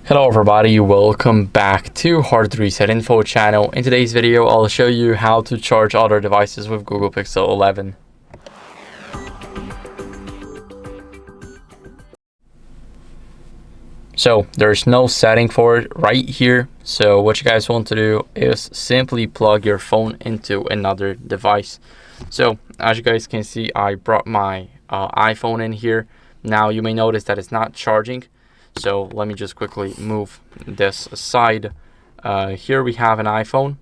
Hello everybody, welcome back to HardReset.Info channel. In today's video, I'll show you how to charge other devices with Google Pixel 11. So there's no setting for it right here. So what you guys want to do is simply plug your phone into another device. So as you guys can see, I brought my iPhone in here. Now you may notice that it's not charging. So let me just quickly move this aside. Here we have an iPhone,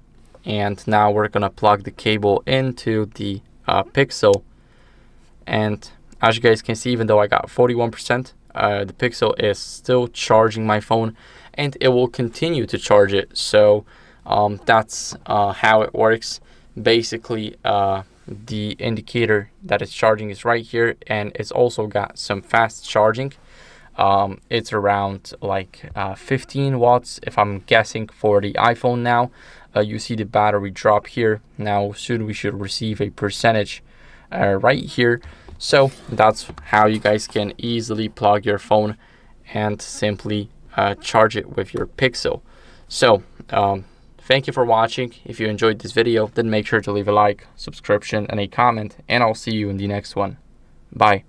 and now we're gonna plug the cable into the Pixel. And as you guys can see, even though I got 41%, the Pixel is still charging my phone, and it will continue to charge it. So that's how it works. Basically, the indicator that it's charging is right here, and it's also got some fast charging. It's around like 15 watts if I'm guessing for the iPhone now. You see the battery drop here. Now soon we should receive a percentage right here. So that's how you guys can easily plug your phone and simply charge it with your Pixel. So thank you for watching. If you enjoyed this video, then make sure to leave a like, subscription, and a comment, and I'll see you in the next one. Bye.